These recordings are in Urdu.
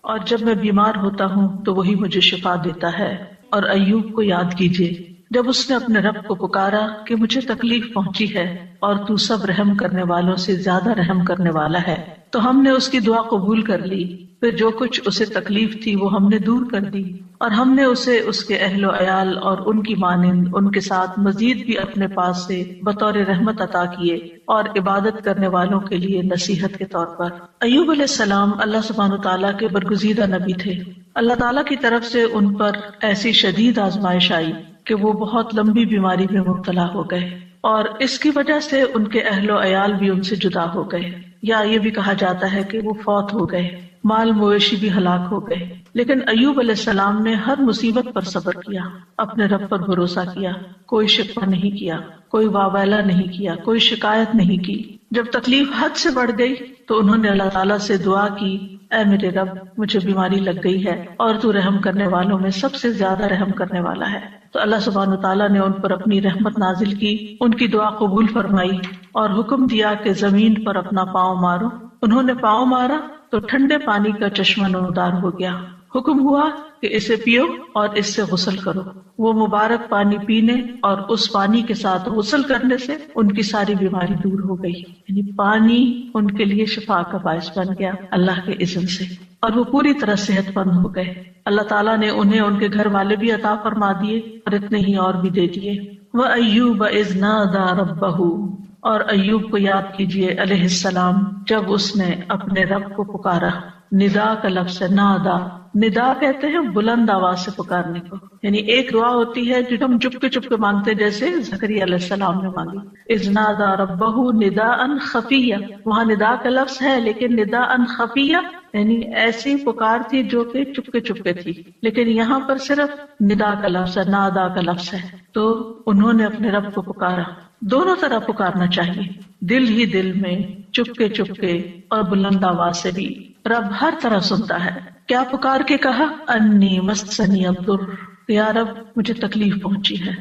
اور جب میں بیمار ہوتا ہوں تو وہی مجھے شفا دیتا ہے۔ اور ایوب کو یاد کیجیے جب اس نے اپنے رب کو پکارا کہ مجھے تکلیف پہنچی ہے اور تو سب رحم کرنے والوں سے زیادہ رحم کرنے والا ہے، تو ہم نے اس کی دعا قبول کر لی، پھر جو کچھ اسے تکلیف تھی وہ ہم نے دور کر دی، اور ہم نے اسے اس کے اہل و عیال اور ان کی مانند ان کے ساتھ مزید بھی اپنے پاس سے بطور رحمت عطا کیے اور عبادت کرنے والوں کے لیے نصیحت کے طور پر۔ ایوب علیہ السلام اللہ سبحانہ تعالیٰ کے برگزیدہ نبی تھے۔ اللہ تعالیٰ کی طرف سے ان پر ایسی شدید آزمائش آئی کہ وہ بہت لمبی بیماری میں مبتلا ہو گئے، اور اس کی وجہ سے ان کے اہل و عیال بھی ان سے جدا ہو گئے، یا یہ بھی کہا جاتا ہے کہ وہ فوت ہو گئے، مال مویشی بھی ہلاک ہو گئے۔ لیکن ایوب علیہ السلام نے ہر مصیبت پر صبر کیا، اپنے رب پر بھروسہ کیا، کوئی شکوہ نہیں کیا، کوئی واویلا نہیں کیا، کوئی شکایت نہیں کی۔ جب تکلیف حد سے بڑھ گئی تو انہوں نے اللہ تعالیٰ سے دعا کی، اے میرے رب مجھے بیماری لگ گئی ہے اور تو رحم کرنے والوں میں سب سے زیادہ رحم کرنے والا ہے۔ تو اللہ سبحانہ تعالیٰ نے ان پر اپنی رحمت نازل کی، ان کی دعا قبول فرمائی اور حکم دیا کہ زمین پر اپنا پاؤں مارو۔ انہوں نے پاؤں مارا تو ٹھنڈے پانی کا چشمہ نمودار ہو گیا۔ حکم ہوا کہ اسے پیو اور اس سے غسل کرو۔ وہ مبارک پانی پینے اور اس پانی کے ساتھ غسل کرنے سے ان کی ساری بیماری دور ہو گئی، یعنی پانی ان کے لیے شفا کا باعث بن گیا اللہ کے اذن سے، اور وہ پوری طرح صحت مند ہو گئے۔ اللہ تعالیٰ نے انہیں ان کے گھر والے بھی عطا فرما دیے اور اتنے ہی اور بھی دے دیے۔ وَأَيُّوبَ إِذْ نَادَى رَبَّهُ، اور ایوب کو یاد کیجیے علیہ السلام جب اس نے اپنے رب کو پکارا۔ ندا کا لفظ ہے، نادا، ندا کہتے ہیں بلند آواز سے پکارنے کو، یعنی ایک دعا ہوتی ہے جو ہم چپ کے مانگتے ہیں، جیسے زکریا علیہ السلام نے مانگی، اذ نادا ربہ نداء خفیہ، وہاں ندا کا لفظ ہے لیکن نداء خفیہ یعنی ایسی پکار تھی جو کہ چپ کے تھی، لیکن یہاں پر صرف ندا کا لفظ ہے، نادا کا لفظ ہے۔ تو انہوں نے اپنے رب کو پکارا۔ دونوں طرح پکارنا چاہیے، دل ہی دل میں، چپ کے اور بلند آواز سے بھی۔ رب ہر طرح سنتا ہے۔ کیا پکار کے کہا؟ انی مسنی الضر، یا رب مجھے تکلیف پہنچی ہے۔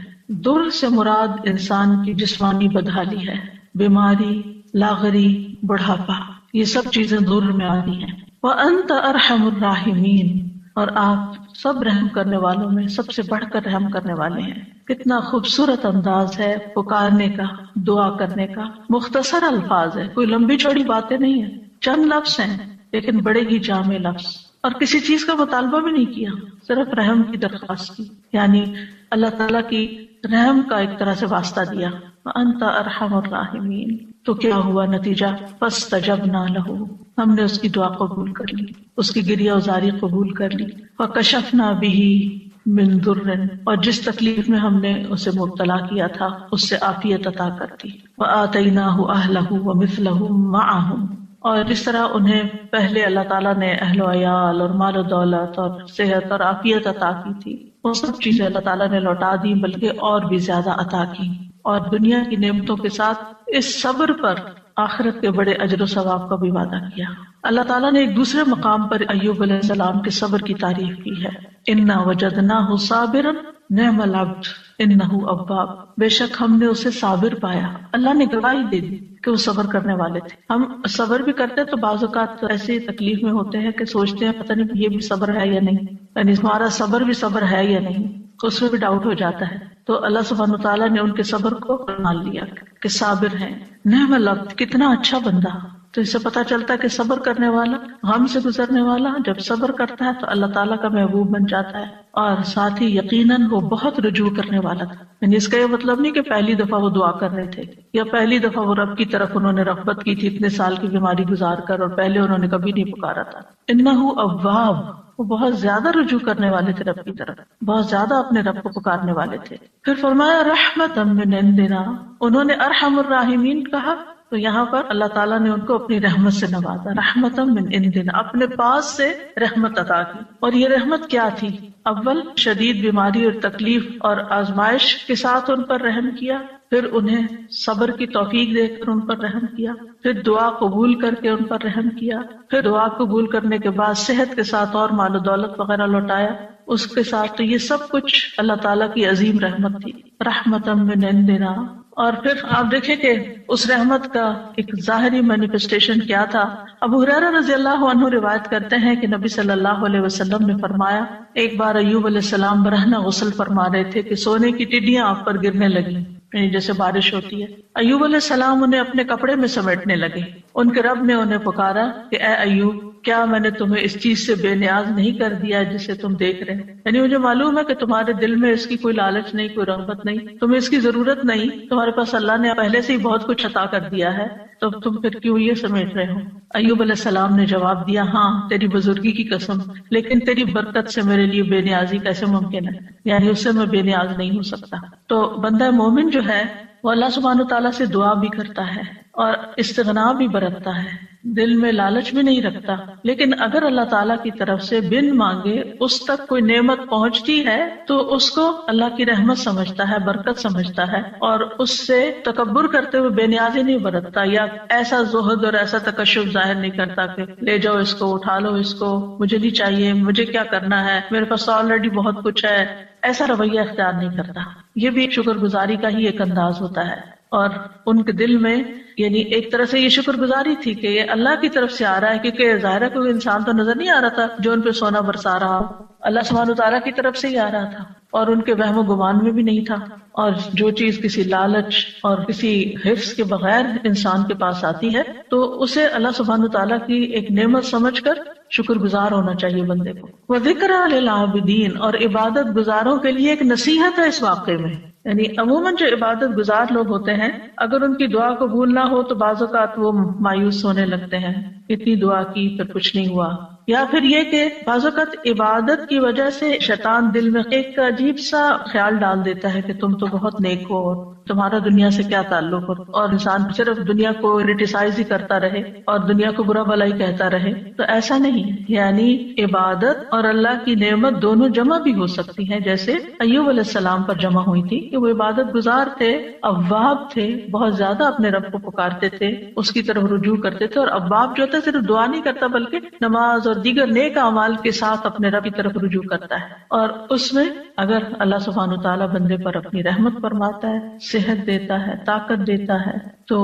در سے مراد انسان کی جسمانی بدحالی ہے، بیماری، لاغری، بڑھاپا، یہ سب چیزیں در میں آتی ہیں۔ وانت ارحم الراحمین، اور آپ سب رحم کرنے والوں میں سب سے بڑھ کر رحم کرنے والے ہیں۔ کتنا خوبصورت انداز ہے پکارنے کا، دعا کرنے کا، مختصر الفاظ ہے، کوئی لمبی چوڑی باتیں نہیں ہیں، چند لفظ ہیں لیکن بڑے ہی جامع لفظ، اور کسی چیز کا مطالبہ بھی نہیں کیا، صرف رحم کی درخواست کی، یعنی اللہ تعالیٰ کی رحم کا ایک طرح سے واسطہ دیا۔ وانت ارحم الراحمین، تو کیا ہوا نتیجہ؟ فاستجبنا لہ، ہم نے اس کی دعا قبول کر لی، اس کی گریہ ازاری قبول کر لی۔ فکشفنا بہ من ضر، اور جس تکلیف میں ہم نے اسے مبتلا کیا تھا اس سے عافیت عطا کر دی۔ وآتیناہ اہلہ ومثلہم معہم، اور جس طرح انہیں پہلے اللہ تعالیٰ نے اہل و عیال اور مال و دولت اور صحت اور عافیت عطا کی تھی، وہ سب چیزیں اللہ تعالیٰ نے لوٹا دی، بلکہ اور بھی زیادہ عطا کی، اور دنیا کی نعمتوں کے ساتھ اس صبر پر آخرت کے بڑے اجر و ثواب کا بھی وعدہ کیا۔ اللہ تعالیٰ نے ایک دوسرے مقام پر ایوب علیہ السلام کے صبر کی تعریف کی ہے، انا وجدناہ صابرا نعم العبد انہ اواب، بے شک ہم نے اسے صابر پایا۔ اللہ نے گواہی دے دی کہ وہ صبر کرنے والے تھے۔ ہم صبر بھی کرتے ہیں تو بعض اوقات ایسی تکلیف میں ہوتے ہیں کہ سوچتے ہیں پتہ نہیں یہ بھی صبر ہے یا نہیں، یعنی ہمارا صبر بھی صبر ہے یا نہیں، اس میں بھی ڈاؤٹ ہو جاتا ہے۔ تو اللہ سبحانہ تعالیٰ نے ان کے صبر کو مان لیا کہ صابر ہیں۔ نعم العبد، کتنا اچھا بندہ۔ تو اس سے پتہ چلتا ہے کہ صبر کرنے والا، غم سے گزرنے والا جب صبر کرتا ہے تو اللہ تعالیٰ کا محبوب بن جاتا ہے، اور ساتھ ہی یقیناً وہ بہت رجوع کرنے والا تھا۔ یعنی اس کا یہ مطلب نہیں کہ پہلی دفعہ وہ دعا کر رہے تھے یا پہلی دفعہ وہ رب کی طرف انہوں نے رغبت کی تھی اتنے سال کی بیماری گزار کر، اور پہلے انہوں نے کبھی نہیں پکارا تھا۔ انہ اواب، وہ بہت زیادہ رجوع کرنے والے تھے رب کی طرف، بہت زیادہ اپنے رب کو پکارنے والے تھے۔ پھر فرمایا رحمتا من عندنا، انہوں نے ارحم الراحمین کہا تو یہاں پر اللہ تعالیٰ نے ان کو اپنی رحمت سے نوازا، رحمتا من عندنا، اپنے پاس سے رحمت عطا کی۔ اور یہ رحمت کیا تھی؟ اول شدید بیماری اور تکلیف اور آزمائش کے ساتھ ان پر رحم کیا، پھر انہیں صبر کی توفیق دے کر ان پر رحم کیا، پھر دعا قبول کر کے ان پر رحم کیا، پھر دعا قبول کرنے کے بعد صحت کے ساتھ اور مال و دولت وغیرہ لوٹایا اس کے ساتھ۔ تو یہ سب کچھ اللہ تعالیٰ کی عظیم رحمت تھی۔ رحمتا من عندنا اور پھر آپ دیکھیں کہ اس رحمت کا ایک ظاہری مینیفیسٹیشن کیا تھا. ابو ہریرہ رضی اللہ عنہ روایت کرتے ہیں کہ نبی صلی اللہ علیہ وسلم نے فرمایا ایک بار ایوب علیہ السلام برہنہ غسل فرما رہے تھے کہ سونے کی ٹڈیاں آپ پر گرنے لگی، یعنی جیسے بارش ہوتی ہے. ایوب علیہ السلام انہیں اپنے کپڑے میں سمیٹنے لگے. ان کے رب نے انہیں پکارا کہ اے ایوب، کیا میں نے تمہیں اس چیز سے بے نیاز نہیں کر دیا جسے تم دیکھ رہے ہیں؟ یعنی مجھے معلوم ہے کہ تمہارے دل میں اس کی کوئی لالچ نہیں، کوئی رغبت نہیں، تمہیں اس کی ضرورت نہیں، تمہارے پاس اللہ نے پہلے سے ہی بہت کچھ عطا کر دیا ہے، تو تم پھر کیوں یہ سمیٹ رہے ہو؟ ایوب علیہ السلام نے جواب دیا، ہاں تیری بزرگی کی قسم، لیکن تیری برکت سے میرے لیے بے نیازی کیسے ممکن ہے، یعنی اس سے میں بے نیاز نہیں ہو سکتا. تو بندہ مومن جو ہے وہ اللہ سبحانہ تعالیٰ سے دعا بھی کرتا ہے اور استغنا بھی برتتا ہے، دل میں لالچ بھی نہیں رکھتا، لیکن اگر اللہ تعالیٰ کی طرف سے بن مانگے اس تک کوئی نعمت پہنچتی ہے تو اس کو اللہ کی رحمت سمجھتا ہے، برکت سمجھتا ہے، اور اس سے تکبر کرتے ہوئے بے نیازی نہیں برتتا یا ایسا زہد اور ایسا تکشف ظاہر نہیں کرتا کہ لے جاؤ اس کو، اٹھا لو اس کو، مجھے نہیں چاہیے، مجھے کیا کرنا ہے، میرے پاس آلریڈی بہت کچھ ہے، ایسا رویہ اختیار نہیں کرتا. یہ بھی شکر گزاری کا ہی ایک انداز ہوتا ہے. اور ان کے دل میں یعنی ایک طرح سے یہ شکر گزاری تھی کہ یہ اللہ کی طرف سے آ رہا ہے، کیونکہ ظاہر ہے کوئی انسان تو نظر نہیں آ رہا تھا جو ان پہ سونا برسا رہا ہو، اللہ سبحانہ تعالیٰ کی طرف سے ہی آ رہا تھا، اور ان کے وہم و گمان میں بھی نہیں تھا. اور جو چیز کسی لالچ اور کسی حفظ کے بغیر انسان کے پاس آتی ہے تو اسے اللہ سبحانہ تعالیٰ کی ایک نعمت سمجھ کر شکر گزار ہونا چاہیے بندے کو. وَذِكْرَىٰ لِلْعَابِدِينَ، اور عبادت گزاروں کے لیے ایک نصیحت ہے اس واقعے میں. یعنی عموماً جو عبادت گزار لوگ ہوتے ہیں اگر ان کی دعا قبول نہ ہو تو بعض اوقات وہ مایوس ہونے لگتے ہیں، اتنی دعا کی پھر کچھ نہیں ہوا، یا پھر یہ کہ بعض اوقات عبادت کی وجہ سے شیطان دل میں ایک عجیب سا خیال ڈال دیتا ہے کہ تم تو بہت نیک ہو اور تمہارا دنیا سے کیا تعلق ہو، اور انسان صرف دنیا کو کرٹیسائز ہی کرتا رہے اور دنیا کو برا بھلا ہی کہتا رہے. تو ایسا نہیں، یعنی عبادت اور اللہ کی نعمت دونوں جمع بھی ہو سکتی ہیں، جیسے ایوب علیہ السلام پر جمع ہوئی تھی کہ وہ عبادت گزار تھے، اواب تھے، بہت زیادہ اپنے رب کو پکارتے تھے، اس کی طرف رجوع کرتے تھے. اور اواب جو ہوتا ہے صرف دعا نہیں کرتا بلکہ نماز اور دیگر نیک اعمال کے ساتھ اپنے رب کی طرف رجوع کرتا ہے. اور اس میں اگر اللہ سبحانہ تعالیٰ بندے پر اپنی رحمت فرماتا ہے، صحت دیتا ہے، طاقت دیتا ہے، تو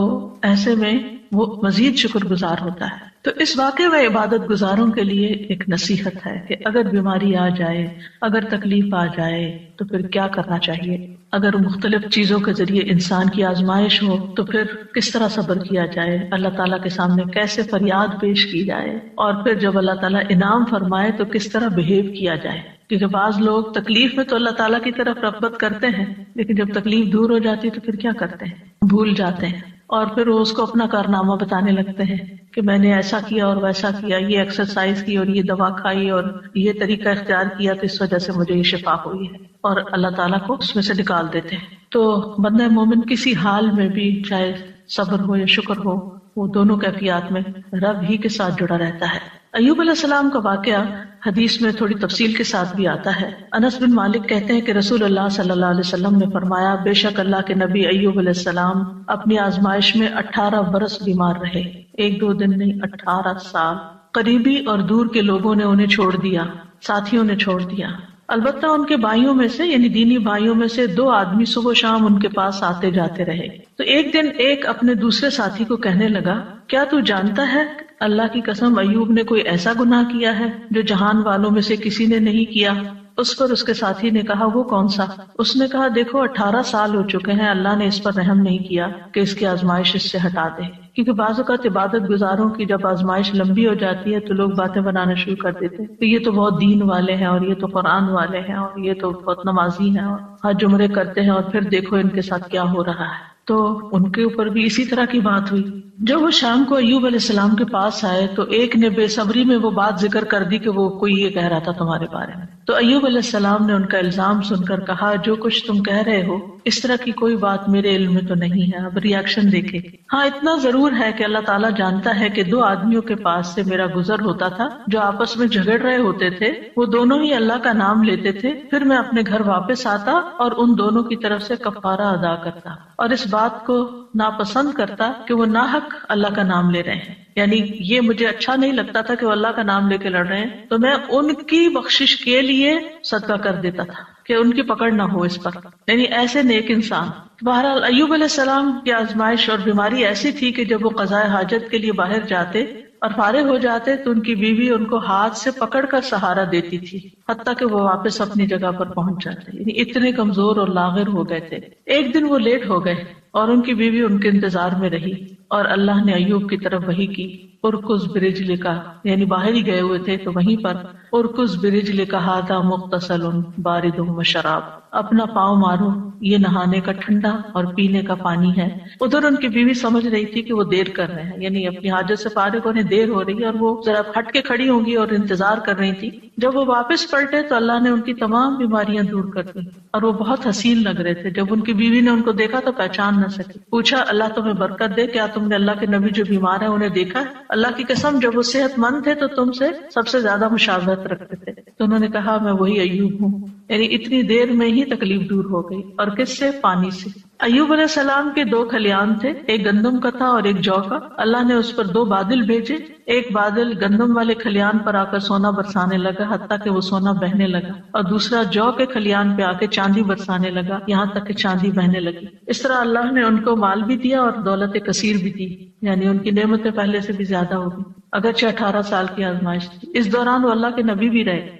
ایسے میں وہ مزید شکر گزار ہوتا ہے. تو اس واقعے میں عبادت گزاروں کے لیے ایک نصیحت ہے کہ اگر بیماری آ جائے، اگر تکلیف آ جائے تو پھر کیا کرنا چاہیے. اگر مختلف چیزوں کے ذریعے انسان کی آزمائش ہو تو پھر کس طرح صبر کیا جائے، اللہ تعالیٰ کے سامنے کیسے فریاد پیش کی جائے، اور پھر جب اللہ تعالیٰ انعام فرمائے تو کس طرح بہیو کیا جائے. کیونکہ بعض لوگ تکلیف میں تو اللہ تعالیٰ کی طرف رغبت کرتے ہیں، لیکن جب تکلیف دور ہو جاتی ہے تو پھر کیا کرتے ہیں، بھول جاتے ہیں، اور پھر وہ اس کو اپنا کارنامہ بتانے لگتے ہیں کہ میں نے ایسا کیا اور ویسا کیا، یہ ایکسرسائز کی اور یہ دوا کھائی اور یہ طریقہ اختیار کیا تو اس وجہ سے مجھے یہ شفا ہوئی ہے، اور اللہ تعالیٰ کو اس میں سے نکال دیتے ہیں. تو بندہ مومن کسی حال میں بھی چاہے صبر ہو یا شکر ہو، وہ دونوں کیفیات میں رب ہی کے ساتھ جڑا رہتا ہے. ایوب علیہ السلام کا واقعہ حدیث میں تھوڑی تفصیل کے ساتھ بھی آتا ہے. انس بن مالک کہتے ہیں کہ رسول اللہ صلی اللہ علیہ وسلم نے فرمایا، بے شک اللہ کے نبی ایوب علیہ السلام اپنی آزمائش میں 18 برس بیمار رہے، 1-2 دن نہیں، 18 سال. قریبی اور دور کے لوگوں نے انہیں چھوڑ دیا، ساتھیوں نے چھوڑ دیا. البتہ ان کے بھائیوں میں سے یعنی دینی بھائیوں میں سے 2 آدمی صبح و شام ان کے پاس آتے جاتے رہے. تو ایک دن ایک اپنے دوسرے ساتھی کو کہنے لگا، کیا تو جانتا ہے اللہ کی قسم ایوب نے کوئی ایسا گناہ کیا ہے جو جہان والوں میں سے کسی نے نہیں کیا؟ اس پر اس کے ساتھی نے کہا، وہ کون سا؟ اس نے کہا، دیکھو 18 سال ہو چکے ہیں، اللہ نے اس پر رحم نہیں کیا کہ اس کی آزمائش اس سے ہٹا دے. کیونکہ بعض اوقات عبادت گزاروں کی جب آزمائش لمبی ہو جاتی ہے تو لوگ باتیں بنانا شروع کر دیتے کہ یہ تو بہت دین والے ہیں، اور یہ تو قرآن والے ہیں، اور یہ تو بہت نمازی ہیں، اور حج عمرے کرتے ہیں، اور پھر دیکھو ان کے ساتھ کیا ہو رہا ہے. تو ان کے اوپر بھی اسی طرح کی بات ہوئی. جب وہ شام کو ایوب علیہ السلام کے پاس آئے تو ایک نے بے صبری میں وہ بات ذکر کر دی کہ وہ کوئی یہ کہہ رہا تھا تمہارے بارے میں. تو ایوب علیہ السلام نے ان کا الزام سن کر کہا، جو کچھ تم کہہ رہے ہو اس طرح کی کوئی بات میرے علم میں تو نہیں ہے. اب ریاکشن دیکھے. ہاں اتنا ضرور ہے کہ اللہ تعالیٰ جانتا ہے کہ 2 آدمیوں کے پاس سے میرا گزر ہوتا تھا جو آپس میں جھگڑ رہے ہوتے تھے، وہ دونوں ہی اللہ کا نام لیتے تھے، پھر میں اپنے گھر واپس آتا اور ان دونوں کی طرف سے کفارہ ادا کرتا، اور اس بات کو ناپسند کرتا کہ وہ ناحق اللہ کا نام لے رہے ہیں. یعنی یہ مجھے اچھا نہیں لگتا تھا کہ وہ اللہ کا نام لے کے لڑ رہے ہیں، تو میں ان کی بخشش کے لیے صدقہ کر دیتا تھا کہ ان کی پکڑ نہ ہو اس پر، یعنی ایسے نیک انسان. بہرحال ایوب علیہ السلام کی آزمائش اور بیماری ایسی تھی کہ جب وہ قضاء حاجت کے لیے باہر جاتے اور فارغ ہو جاتے تو ان کی بیوی ان کو ہاتھ سے پکڑ کر سہارا دیتی تھی حتیٰ کہ وہ واپس اپنی جگہ پر پہنچ جاتے، یعنی اتنے کمزور اور لاغر ہو گئے تھے. ایک دن وہ لیٹ ہو گئے اور ان کی بیوی ان کے انتظار میں رہی، اور اللہ نے ایوب کی طرف وحی کی، ارکز برجلک، یعنی باہر ہی گئے ہوئے تھے تو وہیں پر ارکز برجلک ھذا مغتسل بارد وشراب، اپنا پاؤں مارو، یہ نہانے کا ٹھنڈا اور پینے کا پانی ہے. ادھر ان کی بیوی سمجھ رہی تھی کہ وہ دیر کر رہے ہیں، یعنی اپنی حاجت سے فارغ ہونے دیر ہو رہی ہے اور وہ ذرا ہٹ کے کھڑی ہوں گی اور انتظار کر رہی تھی. جب وہ واپس پلٹے تو اللہ نے ان کی تمام بیماریاں دور کر دی اور وہ بہت حسین لگ رہے تھے. جب ان کی بیوی نے ان کو دیکھا تو پہچان نہ سکی. پوچھا اللہ تمہیں برکت دے، کیا تم نے اللہ کے نبی جو بیمار ہیں انہیں دیکھا؟ اللہ کی قسم جب وہ صحت مند تھے تو تم سے سب سے زیادہ مشابہت رکھتے تھے. تو انہوں نے کہا میں وہی ایوب ہوں، یعنی اتنی دیر میں ہی تکلیف دور ہو گئی. اور کس سے؟ پانی سے. ایوب علیہ السلام کے 2 کھلیان تھے، ایک گندم کا تھا اور ایک جو کا. اللہ نے اس پر 2 بادل بھیجے، ایک بادل گندم والے کھلیان پر آ کر سونا برسانے لگا حتیٰ کہ وہ سونا بہنے لگا، اور دوسرا جو کے کھلیان پہ آ کے چاندی برسانے لگا یہاں تک کہ چاندی بہنے لگی. اس طرح اللہ نے ان کو مال بھی دیا اور دولت کثیر بھی دی، یعنی ان کی نعمتیں پہلے سے بھی زیادہ ہوگی. اگرچہ 18 سال کی آزمائش تھی، اس دوران وہ اللہ کے نبی بھی رہے،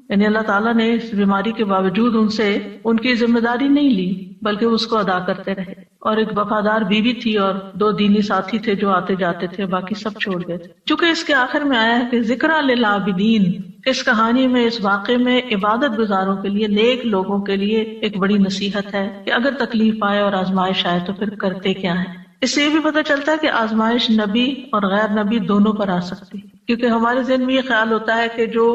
یعنی اللہ تعالیٰ نے اس بیماری کے باوجود ان سے ان کی ذمہ داری نہیں لی بلکہ اس کو ادا کرتے رہے. اور ایک وفادار بیوی تھی اور 2 دینی ساتھی تھے جو آتے جاتے تھے، باقی سب چھوڑ گئے تھے. چونکہ اس کے آخر میں آیا ہے کہ ذکر للعابدین، اس کہانی میں، اس واقعے میں عبادت گزاروں کے لیے، نیک لوگوں کے لیے ایک بڑی نصیحت ہے کہ اگر تکلیف آئے اور آزمائش آئے تو پھر کرتے کیا ہے. اس سے یہ بھی پتہ چلتا ہے کہ آزمائش نبی اور غیر نبی دونوں پر آ سکتی، کیونکہ ہمارے ذہن میں یہ خیال ہوتا ہے کہ جو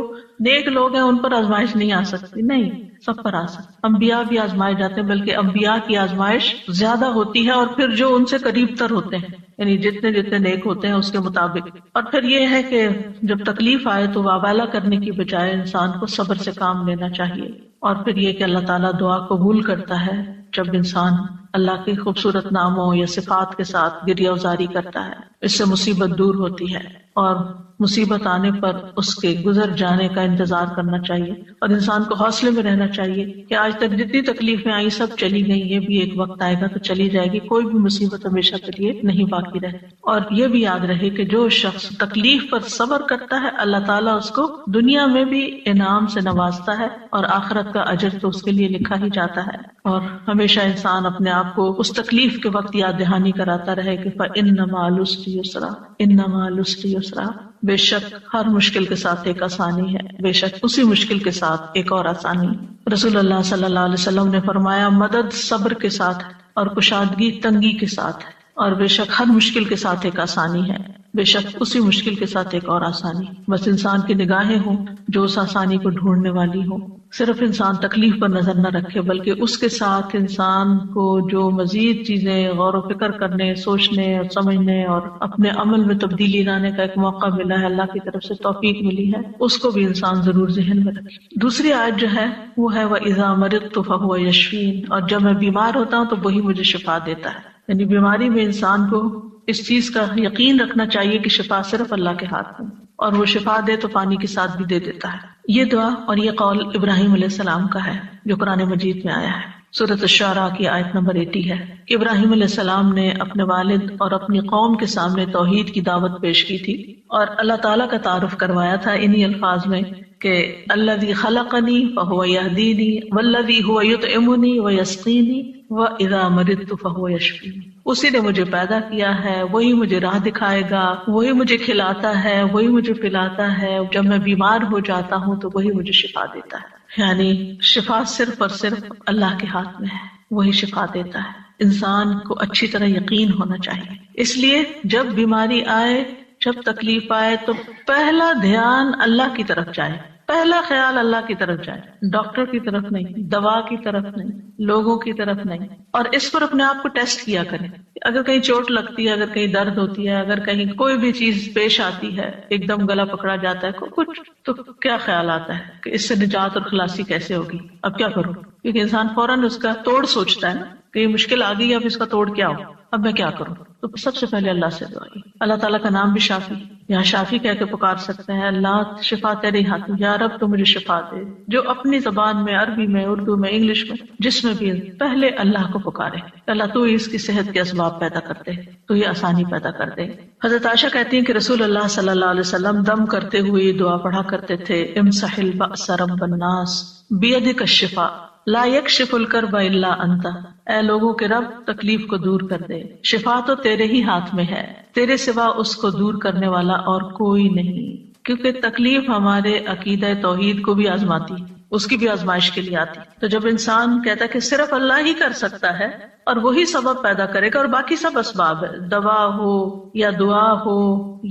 نیک لوگ ہیں ان پر آزمائش نہیں آ سکتی. نہیں، سب پر آ سکتی. انبیاء بھی آزمائے جاتے ہیں، بلکہ انبیاء کی آزمائش زیادہ ہوتی ہے، اور پھر جو ان سے قریب تر ہوتے ہیں، یعنی جتنے جتنے نیک ہوتے ہیں اس کے مطابق. اور پھر یہ ہے کہ جب تکلیف آئے تو واویلا کرنے کی بجائے انسان کو صبر سے کام لینا چاہیے. اور پھر یہ کہ اللہ تعالیٰ دعا قبول کرتا ہے جب انسان اللہ کے خوبصورت ناموں یا صفات کے ساتھ گریہ وزاری کرتا ہے. اس سے مصیبت دور ہوتی ہے، اور مصیبت آنے پر اس کے گزر جانے کا انتظار کرنا چاہیے، اور انسان کو حوصلے میں رہنا چاہیے کہ آج تک جتنی تکلیفیں آئی سب چلی گئی، یہ بھی ایک وقت آئے گا تو چلی جائے گی. کوئی بھی مصیبت ہمیشہ کے لیے نہیں باقی رہے. اور یہ بھی یاد رہے کہ جو شخص تکلیف پر صبر کرتا ہے اللہ تعالیٰ اس کو دنیا میں بھی انعام سے نوازتا ہے، اور آخرت کا اجر تو اس کے لیے لکھا ہی جاتا ہے. اور ہمیشہ انسان اپنے آپ کو اس تکلیف کے وقت یاد دہانی کراتا رہے کہ فَإِنَّ مَعَ الْعُسْرِ يُسْرًا، إِنَّ مَعَ الْعُسْرِ يُسْرًا، بے شک ہر مشکل کے ساتھ ایک آسانی ہے، بے شک اسی مشکل کے ساتھ ایک اور آسانی. رسول اللہ صلی اللہ علیہ وسلم نے فرمایا مدد صبر کے ساتھ اور کشادگی تنگی کے ساتھ، اور بے شک ہر مشکل کے ساتھ ایک آسانی ہے، بے شک اسی مشکل کے ساتھ ایک اور آسانی. بس انسان کی نگاہیں ہوں جو اس آسانی کو ڈھونڈنے والی ہوں. صرف انسان تکلیف پر نظر نہ رکھے بلکہ اس کے ساتھ انسان کو جو مزید چیزیں غور و فکر کرنے، سوچنے اور سمجھنے اور اپنے عمل میں تبدیلی لانے کا ایک موقع ملا ہے، اللہ کی طرف سے توفیق ملی ہے، اس کو بھی انسان ضرور ذہن میں رکھے. دوسری آیت جو ہے وہ ہے وَإِذَا مَرِضْتُ فَهُوَ يَشْفِينِ، اور جب میں بیمار ہوتا ہوں تو وہی مجھے شفا دیتا ہے. یعنی بیماری میں انسان کو اس چیز کا یقین رکھنا چاہیے کہ شفا صرف اللہ کے ہاتھ میں، اور وہ شفا دے تو پانی کے ساتھ بھی دے دیتا ہے. یہ دعا اور یہ قول ابراہیم علیہ السلام کا ہے جو قرآن مجید میں آیا ہے. سورۃ الشعراء کی آیت نمبر 80 ہے کہ ابراہیم علیہ السلام نے اپنے والد اور اپنی قوم کے سامنے توحید کی دعوت پیش کی تھی، اور اللہ تعالیٰ کا تعارف کروایا تھا انہی الفاظ میں کہ الذی خلقنی فہو یہدینی والذی هو یطعمنی ویسقینی وَإِذَا مَرِضْتُ فَهُوَ يَشْفِينِ. اسی نے مجھے پیدا کیا ہے، وہی مجھے راہ دکھائے گا، وہی مجھے کھلاتا ہے، وہی مجھے پلاتا ہے، جب میں بیمار ہو جاتا ہوں تو وہی مجھے شفا دیتا ہے. یعنی شفا صرف اور صرف اللہ کے ہاتھ میں ہے، وہی شفا دیتا ہے. انسان کو اچھی طرح یقین ہونا چاہیے. اس لیے جب بیماری آئے، جب تکلیف آئے تو پہلا دھیان اللہ کی طرف جائے، پہلا خیال اللہ کی طرف جائے، ڈاکٹر کی طرف نہیں، دوا کی طرف نہیں، لوگوں کی طرف نہیں. اور اس پر اپنے آپ کو ٹیسٹ کیا کریں. اگر کہیں چوٹ لگتی ہے، اگر کہیں درد ہوتی ہے، اگر کہیں کوئی بھی چیز پیش آتی ہے، ایک دم گلا پکڑا جاتا ہے کچھ، تو کیا خیال آتا ہے کہ اس سے نجات اور خلاصی کیسے ہوگی، اب کیا کروں؟ کیونکہ انسان فوراً اس کا توڑ سوچتا ہے نا. کہ یہ مشکل آ گئی، اب اس کا توڑ کیا ہو، اب میں کیا کروں؟ تو سب سے پہلے اللہ سے دعا کی۔ اللہ تعالیٰ کا نام بھی شافی، یہاں شافی کہہ کے پکار سکتے ہیں، اللہ شفا تیرے ہاتھ میں، یا رب تو مجھے شفا دے۔ جو اپنی زبان میں، عربی میں، اردو میں، انگلش میں، جس میں بھی پہلے اللہ کو پکارے، اللہ تو اس کی صحت کے اسباب پیدا کر دے، تو یہ آسانی پیدا کر دے۔ حضرت عائشہ کہتی ہیں کہ رسول اللہ صلی اللہ علیہ وسلم دم کرتے ہوئے یہ دعا پڑھا کرتے تھے، امسح البأس رب الناس بیدک الشفاء لا یکشف الکرب الا انت، اے لوگوں کے رب تکلیف کو دور کر دے، شفا تو تیرے ہی ہاتھ میں ہے، تیرے سوا اس کو دور کرنے والا اور کوئی نہیں۔ کیونکہ تکلیف ہمارے عقیدہ توحید کو بھی آزماتی، اس کی بھی آزمائش کے لیے آتی۔ تو جب انسان کہتا ہے کہ صرف اللہ ہی کر سکتا ہے اور وہی سبب پیدا کرے گا اور باقی سب اسباب ہے، دوا ہو یا دعا ہو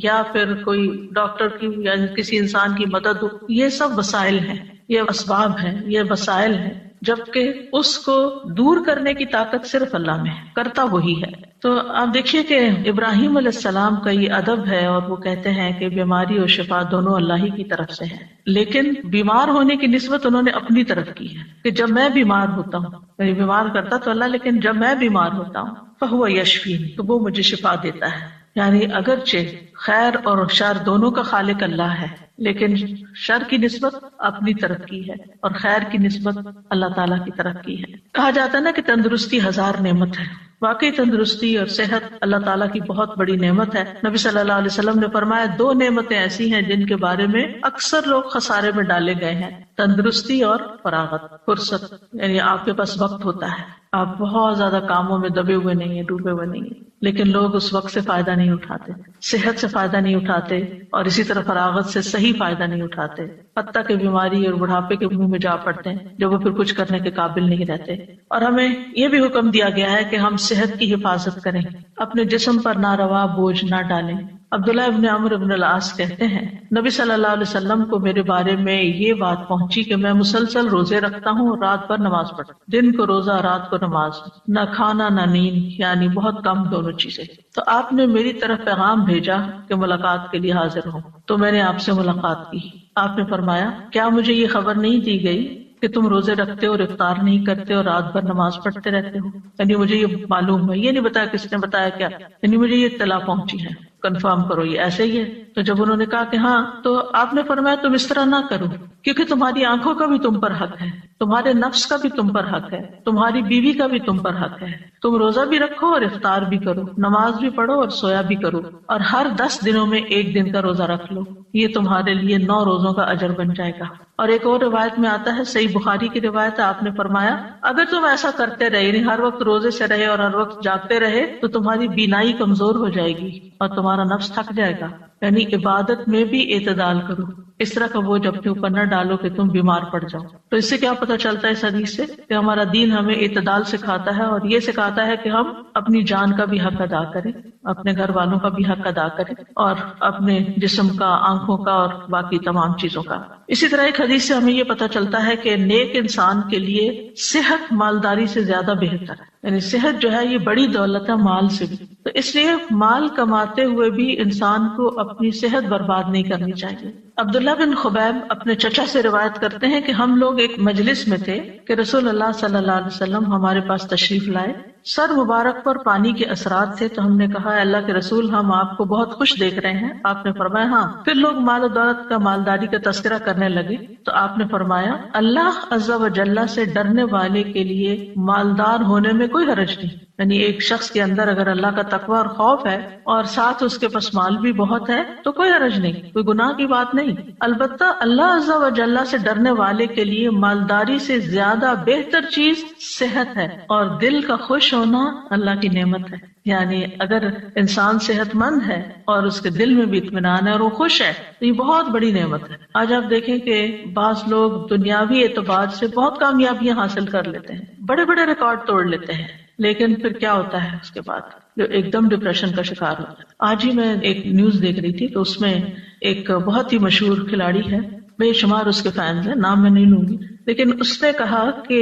یا پھر کوئی ڈاکٹر کی یا کسی انسان کی مدد ہو، یہ سب وسائل ہیں، یہ اسباب ہیں، یہ وسائل ہیں، جبکہ اس کو دور کرنے کی طاقت صرف اللہ میں ہے، کرتا وہی ہے۔ تو آپ دیکھیے کہ ابراہیم علیہ السلام کا یہ ادب ہے، اور وہ کہتے ہیں کہ بیماری اور شفا دونوں اللہ ہی کی طرف سے ہیں، لیکن بیمار ہونے کی نسبت انہوں نے اپنی طرف کی ہے کہ جب میں بیمار ہوتا ہوں، میری بیمار کرتا تو اللہ، لیکن جب میں بیمار ہوتا ہوں فہو یشفین، تو وہ مجھے شفا دیتا ہے۔ یعنی اگرچہ خیر اور شر دونوں کا خالق اللہ ہے، لیکن شر کی نسبت اپنی طرف کی ہے اور خیر کی نسبت اللہ تعالیٰ کی طرف کی ہے۔ کہا جاتا ہے نا کہ تندرستی 1000 نعمت ہے، واقعی تندرستی اور صحت اللہ تعالیٰ کی بہت بڑی نعمت ہے۔ نبی صلی اللہ علیہ وسلم نے فرمایا 2 نعمتیں ایسی ہیں جن کے بارے میں اکثر لوگ خسارے میں ڈالے گئے ہیں، تندرستی اور فراغت، فرصت، یعنی آپ کے پاس وقت ہوتا ہے، آپ بہت زیادہ کاموں میں دبے ہوئے نہیں ہیں، ڈوبے ہوئے نہیں ہیں، لیکن لوگ اس وقت سے فائدہ نہیں اٹھاتے، صحت سے فائدہ نہیں اٹھاتے، اور اسی طرح فراغت سے صحیح فائدہ نہیں اٹھاتے، حتیٰ کہ بیماری اور بڑھاپے کے منہ میں جا پڑتے ہیں جب وہ پھر کچھ کرنے کے قابل نہیں رہتے۔ اور ہمیں یہ بھی حکم دیا گیا ہے کہ ہم صحت کی حفاظت کریں، اپنے جسم پر ناروا بوجھ نہ ڈالیں۔ عبداللہ ابن عمرو ابن العاص کہتے ہیں نبی صلی اللہ علیہ وسلم کو میرے بارے میں یہ بات پہنچی کہ میں مسلسل روزے رکھتا ہوں اور رات بھر نماز پڑھتا ہوں، دن کو روزہ رات کو نماز، نہ کھانا نہ نیند، یعنی بہت کم دونوں چیزیں۔ تو آپ نے میری طرف پیغام بھیجا کہ ملاقات کے لیے حاضر ہوں، تو میں نے آپ سے ملاقات کی۔ آپ نے فرمایا کیا مجھے یہ خبر نہیں دی گئی کہ تم روزے رکھتے اور افطار نہیں کرتے اور رات بھر نماز پڑھتے رہتے ہو؟ یعنی مجھے یہ معلوم ہے، یہ نہیں بتایا کس نے بتایا کیا، یعنی مجھے یہ اطلاع پہنچی ہے، کنفرم کرو یہ ایسے ہی ہے۔ تو جب انہوں نے کہا کہ ہاں، تو آپ نے فرمایا تم اس طرح نہ کرو، کیونکہ تمہاری آنکھوں کا بھی تم پر حق ہے، تمہارے نفس کا بھی تم پر حق ہے، تمہاری بیوی کا بھی تم پر حق ہے، تم روزہ بھی رکھو اور افطار بھی کرو، نماز بھی پڑھو اور سویا بھی کرو، اور ہر 10 دنوں میں 1 دن کا روزہ رکھ لو، یہ تمہارے لیے 9 روزوں کا اجر بن جائے گا۔ اور ایک اور روایت میں آتا ہے، صحیح بخاری کی روایت ہے، آپ نے فرمایا اگر تم ایسا کرتے رہے، یعنی ہر وقت روزے سے رہے اور ہر وقت جاگتے رہے، تو تمہاری بینائی کمزور ہو جائے گی اور تمہارا نفس تھک جائے گا۔ یعنی عبادت میں بھی اعتدال کرو، اس طرح کا بوجھ اپنے اوپر نہ ڈالو کہ تم بیمار پڑ جاؤ۔ تو اس سے کیا پتہ چلتا ہے اس حدیث سے کہ ہمارا دین ہمیں اعتدال سکھاتا ہے، اور یہ سکھاتا ہے کہ ہم اپنی جان کا بھی حق ادا کریں، اپنے گھر والوں کا بھی حق ادا کریں، اور اپنے جسم کا، آنکھوں کا اور باقی تمام چیزوں کا۔ اسی طرح ایک حدیث سے ہمیں یہ پتہ چلتا ہے کہ نیک انسان کے لیے صحت مالداری سے زیادہ بہتر ہے، یعنی صحت جو ہے یہ بڑی دولت ہے مال سے بھی، تو اس لیے مال کماتے ہوئے بھی انسان کو اپنی صحت برباد نہیں کرنی چاہیے۔ عبداللہ بن خبیب اپنے چچا سے روایت کرتے ہیں کہ ہم لوگ ایک مجلس میں تھے کہ رسول اللہ صلی اللہ علیہ وسلم ہمارے پاس تشریف لائے، سر مبارک پر پانی کے اثرات تھے، تو ہم نے کہا اللہ کے رسول ہم آپ کو بہت خوش دیکھ رہے ہیں۔ آپ نے فرمایا ہاں۔ پھر لوگ مال و دولت کا، مالداری کا تذکرہ کرنے لگے، تو آپ نے فرمایا اللہ عز و جل سے ڈرنے والے کے لیے مالدار ہونے میں کوئی حرج نہیں، یعنی ایک شخص کے اندر اگر اللہ کا تقوی اور خوف ہے اور ساتھ اس کے پاس مال بھی بہت ہے تو کوئی حرج نہیں، کوئی گناہ کی بات نہیں۔ البتہ اللہ عز و جل سے ڈرنے والے کے لیے مالداری سے زیادہ بہتر چیز صحت ہے، اور دل کا خوش ہونا اللہ کی نعمت ہے۔ یعنی اگر انسان صحت مند ہے اور اس کے دل میں بھی اطمینان ہے اور وہ خوش ہے تو یہ بہت بڑی نعمت ہے۔ آج آپ دیکھیں کہ بعض لوگ دنیاوی اعتبار سے بہت کامیابیاں حاصل کر لیتے ہیں، بڑے بڑے ریکارڈ توڑ لیتے ہیں، لیکن پھر کیا ہوتا ہے اس کے بعد؟ جو ایک دم ڈپریشن کا شکار ہوتا ہے۔ آج ہی میں ایک نیوز دیکھ رہی تھی تو اس میں ایک بہت ہی مشہور کھلاڑی ہے، بے شمار اس کے فینز ہیں، نام میں نہیں لوں گی، لیکن اس نے کہا کہ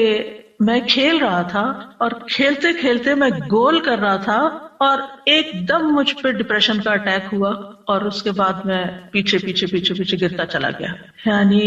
میں کھیل رہا تھا اور کھیلتے کھیلتے میں گول کر رہا تھا اور ایک دم مجھ پہ ڈپریشن کا اٹیک ہوا اور اس کے بعد میں پیچھے پیچھے پیچھے پیچھے گرتا چلا گیا. یعنی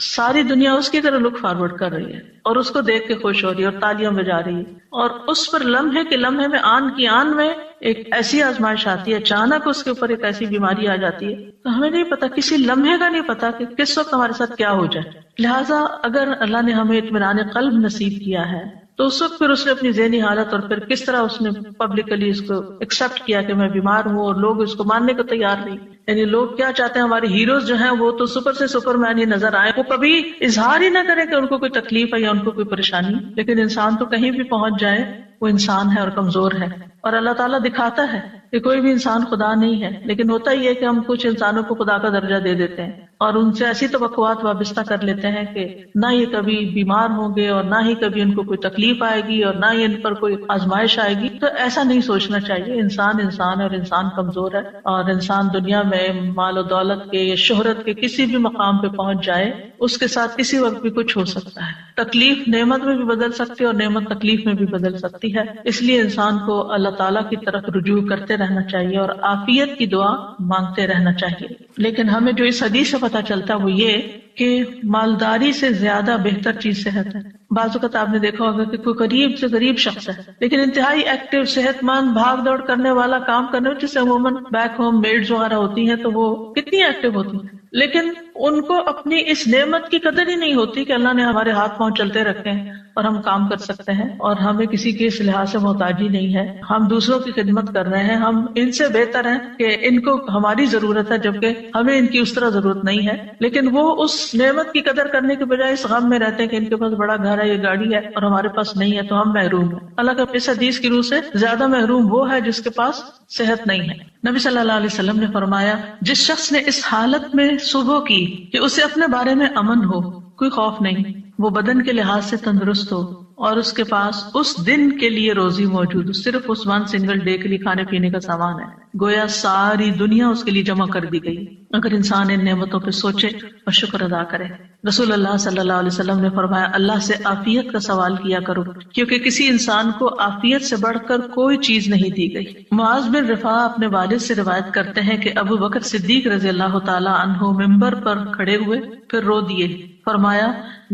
ساری دنیا اس کی طرح لک فارورڈ کر رہی ہے اور اس کو دیکھ کے خوش ہو رہی ہے اور تالیاں بجا رہی ہے، اور اس پر لمحے کے لمحے میں آن کی آن میں ایک ایسی آزمائش آتی ہے، اچانک اس کے اوپر ایک ایسی بیماری آ جاتی ہے تو ہمیں نہیں پتا، کسی لمحے کا نہیں پتا کہ کس وقت ہمارے ساتھ کیا ہو جائے. لہٰذا اگر اللہ نے ہمیں اطمینان قلب نصیب کیا ہے تو اس وقت پھر اس نے اپنی ذہنی حالت اور پھر کس طرح اس نے پبلکلی اس کو ایکسپٹ کیا کہ میں بیمار ہوں، اور لوگ اس کو ماننے کو تیار نہیں. یعنی لوگ کیا چاہتے ہیں، ہمارے ہیروز جو ہیں وہ تو سپر سے سپر مین ہی نظر آئے، وہ کبھی اظہار ہی نہ کریں کہ ان کو کوئی تکلیف ہے یا ان کو کوئی پریشانی. لیکن انسان تو کہیں بھی پہنچ جائے وہ انسان ہے اور کمزور ہے، اور اللہ تعالیٰ دکھاتا ہے کہ کوئی بھی انسان خدا نہیں ہے. لیکن ہوتا ہی ہے کہ ہم کچھ انسانوں کو خدا کا درجہ دے دیتے ہیں اور ان سے ایسی توقعات وابستہ کر لیتے ہیں کہ نہ یہ کبھی بیمار ہوں گے اور نہ ہی کبھی ان کو کوئی تکلیف آئے گی اور نہ ہی ان پر کوئی آزمائش آئے گی. تو ایسا نہیں سوچنا چاہیے. انسان انسان ہے اور انسان کمزور ہے، اور انسان دنیا میں مال و دولت کے یا شہرت کے کسی بھی مقام پہ پہنچ جائے، اس کے ساتھ کسی وقت بھی کچھ ہو سکتا ہے. تکلیف نعمت میں بھی بدل سکتی ہے اور نعمت تکلیف میں بھی بدل سکتی ہے. اس لیے انسان کو اللہ تعالیٰ کی طرف رجوع کرتے رہنا چاہیے اور عافیت کی دعا مانگتے رہنا چاہیے. لیکن ہمیں جو اس حدیث سے پتہ چلتا ہے وہ یہ کہ مالداری سے زیادہ بہتر چیز صحت ہے. بعض اوقات آپ نے دیکھا ہوگا کہ کوئی غریب سے غریب شخص ہے لیکن انتہائی ایکٹیو، صحت مند، بھاگ دوڑ کرنے والا، کام کرنے والا، جس سے عموماً بیک ہوم میڈز وغیرہ ہوتی ہیں تو وہ کتنی ایکٹیو ہوتی ہیں، لیکن ان کو اپنی اس نعمت کی قدر ہی نہیں ہوتی کہ اللہ نے ہمارے ہاتھ پاؤں چلتے رکھے ہیں اور ہم کام کر سکتے ہیں اور ہمیں کسی کے اس لحاظ سے محتاجی نہیں ہے. ہم دوسروں کی خدمت کر رہے ہیں، ہم ان سے بہتر ہیں کہ ان کو ہماری ضرورت ہے جبکہ ہمیں ان کی اس طرح ضرورت نہیں ہے. لیکن وہ اس نعمت کی قدر کرنے کے بجائے اس غم میں رہتے ہیں کہ ان کے پاس بڑا گھر ہے یا گاڑی ہے اور ہمارے پاس نہیں ہے تو ہم محروم ہیں. اللہ کا اس حدیث کی روح سے زیادہ محروم وہ ہے جس کے پاس صحت نہیں ہے. نبی صلی اللہ علیہ وسلم نے فرمایا، جس شخص نے اس حالت میں صبح کی کہ اسے اپنے بارے میں امن ہو، کوئی خوف نہیں، وہ بدن کے لحاظ سے تندرست ہو اور اس کے پاس اس دن کے لیے روزی موجود ہو، صرف اس ون سنگل ڈے کے لیے کھانے پینے کا سامان ہے، گویا ساری دنیا اس کے لیے جمع کر دی گئی اگر انسان ان نعمتوں پہ سوچے اور شکر ادا کرے. رسول اللہ صلی اللہ علیہ وسلم نے فرمایا، اللہ سے عافیت کا سوال کیا کرو کیونکہ کسی انسان کو عافیت سے بڑھ کر کوئی چیز نہیں دی گئی. معاذ بن رفاع اپنے والد سے روایت کرتے ہیں کہ ابو بکر صدیق رضی اللہ تعالی عنہ ممبر پر کھڑے ہوئے پھر رو دیے. فرمایا،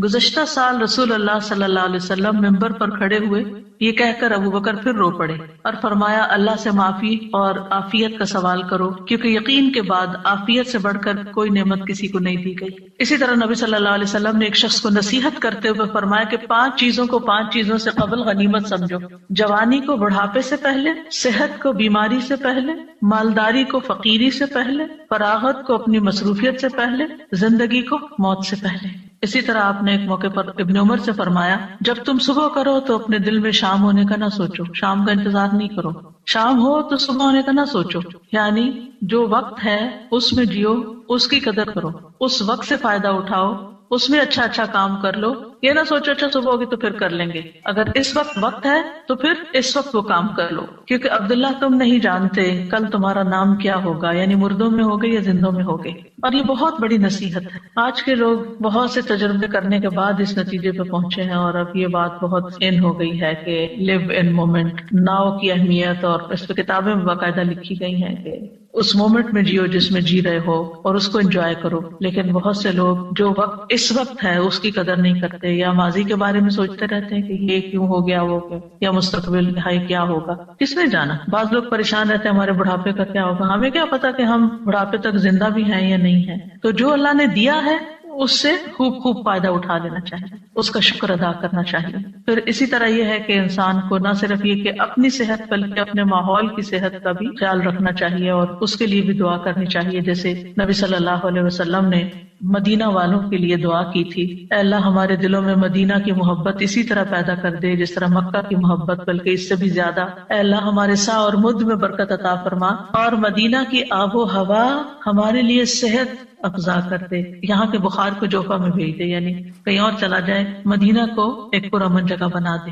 گزشتہ سال رسول اللہ صلی اللہ علیہ وسلم ممبر پر کھڑے ہوئے، یہ کہہ کر ابو بکر پھر رو پڑے اور فرمایا، اللہ سے معافی اور عافیت کا سوال کرو کیونکہ یقین کے بعد عافیت سے بڑھ کر کوئی نعمت کسی کو نہیں دی گئی. اسی طرح نبی صلی اللہ علیہ وسلم نے ایک شخص کو نصیحت کرتے ہوئے فرمایا کہ 5 چیزوں کو 5 چیزوں سے قبل غنیمت سمجھو، جوانی کو بڑھاپے سے پہلے، صحت کو بیماری سے پہلے، مالداری کو فقیری سے پہلے، فراغت کو اپنی مصروفیت سے پہلے، زندگی کو موت سے پہلے. اسی طرح آپ نے ایک موقع پر ابن عمر سے فرمایا، جب تم صبح کرو تو اپنے دل میں شام ہونے کا نہ سوچو، شام کا انتظار نہیں کرو، شام ہو تو صبح ہونے کا نہ سوچو. یعنی جو وقت ہے اس میں جیو، اس کی قدر کرو، اس وقت سے فائدہ اٹھاؤ، اس میں اچھا کام کر لو. یہ نہ سوچو اچھا صبح ہوگی تو پھر کر لیں گے، اگر اس وقت ہے تو پھر اس وقت وہ کام کر لو، کیونکہ عبداللہ تم نہیں جانتے کل تمہارا نام کیا ہوگا، یعنی مردوں میں ہوگے یا زندوں میں ہوگے. اور یہ بہت بڑی نصیحت ہے. آج کے لوگ بہت سے تجربے کرنے کے بعد اس نتیجے پہ پہنچے ہیں اور اب یہ بات بہت ان ہو گئی ہے کہ لیو ان مومنٹ، ناؤ کی اہمیت، اور اس پہ کتابیں باقاعدہ لکھی گئی ہیں کہ اس مومنٹ میں جیو جس میں جی رہے ہو اور اس کو انجوائے کرو. لیکن بہت سے لوگ جو وقت اس وقت ہے اس کی قدر نہیں کرتے یا ماضی کے بارے میں سوچتے رہتے ہیں کہ یہ کیوں ہو گیا، وہ کیوں، یا مستقبل ہائی کیا ہوگا، کس نے جانا. بعض لوگ پریشان رہتے ہیں ہمارے بڑھاپے کا کیا ہوگا، ہمیں کیا پتا کہ ہم بڑھاپے تک زندہ بھی ہیں یا نہیں ہیں. تو جو اللہ نے دیا ہے اس سے خوب فائدہ اٹھا لینا چاہیے، اس کا شکر ادا کرنا چاہیے. پھر اسی طرح یہ ہے کہ انسان کو نہ صرف یہ کہ اپنی صحت بلکہ اپنے ماحول کی صحت کا بھی خیال رکھنا چاہیے اور اس کے لیے بھی دعا کرنی چاہیے. جیسے نبی صلی اللہ علیہ وسلم نے مدینہ والوں کے لیے دعا کی تھی، اے اللہ ہمارے دلوں میں مدینہ کی محبت اسی طرح پیدا کر دے جس طرح مکہ کی محبت، بلکہ اس سے بھی زیادہ. اے اللہ ہمارے سا اور مد میں برکت عطا فرما اور مدینہ کی آب و ہوا ہمارے لیے صحت افزا کر دے. یہاں کے بخار کو جوفا میں بھیج دے، یعنی کہیں اور چلا جائے، مدینہ کو ایک پرامن جگہ بنا دے.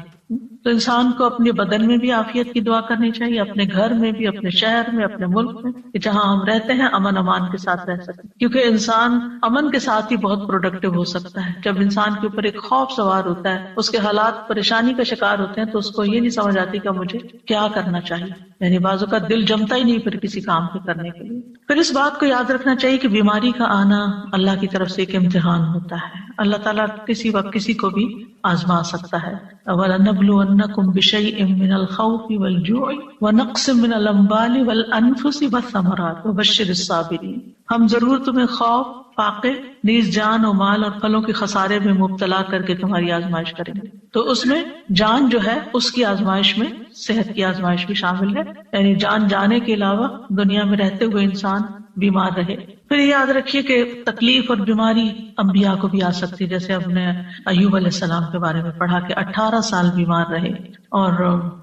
تو انسان کو اپنے بدن میں بھی عافیت کی دعا کرنی چاہیے، اپنے گھر میں بھی، اپنے شہر میں، اپنے ملک میں، کہ جہاں ہم رہتے ہیں امن امان کے ساتھ رہ سکیں. کیونکہ انسان امن کے ساتھ ہی بہت پروڈکٹیو ہو سکتا ہے. جب انسان کے اوپر ایک خوف سوار ہوتا ہے، اس کے حالات پریشانی کا شکار ہوتے ہیں، تو اس کو یہ نہیں سمجھ آتی کہ مجھے کیا کرنا چاہیے. یعنی بعضوں کا دل جمتا ہی نہیں پھر کسی کام کے کرنے کے لیے. پھر اس بات کو یاد رکھنا چاہیے کہ بیماری کا آنا اللہ کی طرف سے ایک امتحان ہوتا ہے. اللہ تعالیٰ کسی وقت کسی کو بھی آزما سکتا ہے. وَلَنَبْلُوَنَّكُمْ بِشَيْءٍ مِّنَ الْخَوْفِ وَالْجُوعِ وَنَقْصٍ مِّنَ الْأَمْوَالِ وَالْأَنفُسِ وَالثَّمَرَاتِ وَبَشِّرِ الصَّابِرِينَ. ہم ضرور تمہیں خوف، فاقے، نیز جان و مال اور پھلوں کے خسارے میں مبتلا کر کے تمہاری آزمائش کریں گے. تو اس میں جان جو ہے اس کی آزمائش میں صحت کی آزمائش بھی شامل ہے، یعنی جان جانے کے علاوہ دنیا میں رہتے ہوئے انسان بیمار رہے. پھر یاد رکھیے کہ تکلیف اور بیماری انبیاء کو بھی آ سکتی، جیسے ہم نے ایوب علیہ السلام کے بارے میں پڑھا کہ 18 سال بیمار رہے. اور